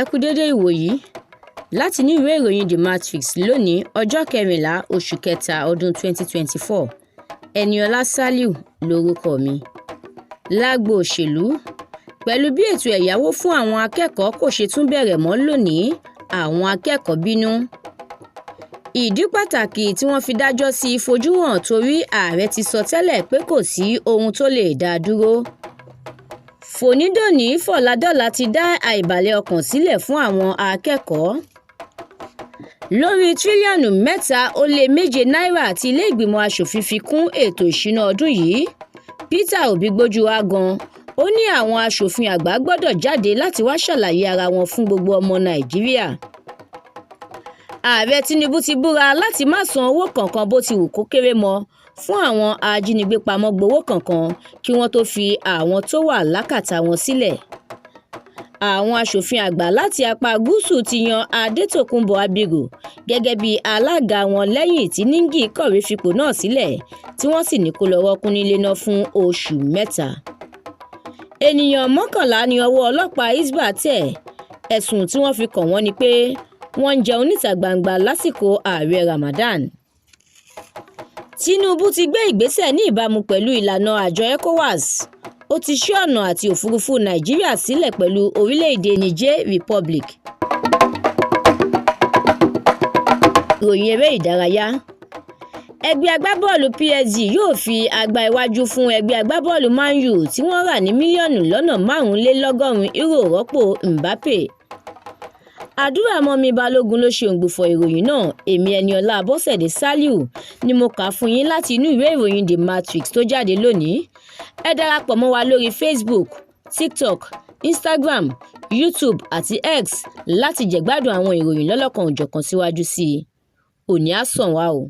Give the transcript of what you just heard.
Ẹ kú dédé ìwòyí láti ní ìwé ìròyìn The Matrix lónìí ọjọ́ 14 oṣù kẹta ọdún 2024. Ẹniọlá Sàlíù lórúkọ mi. Lágbo òṣèlú, pẹ̀lú bí ètò ẹ̀yáwó fún àwọn akẹ́kọ̀ọ́ kò ṣe tún bẹ̀rẹ̀ mọ́ lónìí, àwọn akẹ́kọ̀ọ́ bínú. Ìdí pàtàkì tí wọ́n fi dájọ́ sí fojú hàn torí ààrẹ ti sọ tẹ́lẹ̀ pé kò sí ohun tó lè dá dúró. Fònídòní fọ̀ládọ́là ti dá àìbalẹ̀ ọkàn sílẹ̀ fún àwọn akẹ́kọ̀ọ́. Lórí tírílíọ̀nù 3.7 náírà tí ilé ìgbìmọ̀ aṣòfin fi kún ètò ìṣúná ọdún yìí, Peter Obi gbójú wa gan. Ó ní àwọn aṣòfin àgbà gbọ́dọ̀ jáde láti wá ṣàlàyé ara wọn fún gbogbo ọmọ Nàìjíríà. Ààrẹ Tinubu ti búra láti má san owó kankan bó ti wù kó kéré mọ́ fún àwọn ajínigbé pamọ́ gbowó kankan kí wọ́n tó fi àwọn tó wà lákàtà wọn sílẹ̀. Àwọn aṣòfin àgbà láti apá gúúsù ti yan Adétòkunbọ̀ Abiru gẹ́gẹ́ bí alága wọn lẹ́yìn tí Níngì kọ̀wé fipò náà sílẹ̀ tí wọ́n sì ní kó lọ rọ́ọ̀kùn nílé náà fún oṣù 3. Ènìyàn 11 ní ọwọ́ ọlọ́pàá IGBA tẹ̀. Ẹ̀sùn tí wọ́n fi kàn wọ́n ni pé wọ́n ń jẹun níta gbangba lásìkò ààwẹ̀ Ramadan. Tinubu ti gbé ìgbésẹ̀ ní ìbámu pẹ̀lú ìlànà àjọ ECOWAS. Ó ti ṣí ọ̀nà àti òfurufú Nàìjíríà sílẹ̀ pẹ̀lú orílẹ̀-èdè Niger Republic. Ìròyìn eré ìdárayá. Ẹgbẹ́ agbábọ́ọ̀lù PSG yóò fi àgbá iwájú fún ẹgbẹ́ agbábọ́ọ̀lù Man U tí wọ́n rà ní mílíọ̀nù lọ́nà 125 euro rọ́pò Mbappe. Àdúrà mọ́mi Balógun ló ṣe òǹgbùfọ̀ ìròyìn náà. Èmi Ẹniọlá Sàlíù ni mo kà fún yín láti inú ìwé ìròyìn The Matrix tó jáde lónìí. Ẹ darapọ̀ mọ́ wa lórí Facebook, TikTok, Instagram, YouTube àti X láti jẹ̀gbádùn àwọn ìròyìn lọ́lọ́kan-ò-jọ̀kan síwájú sí i. Òní á sàn wá o.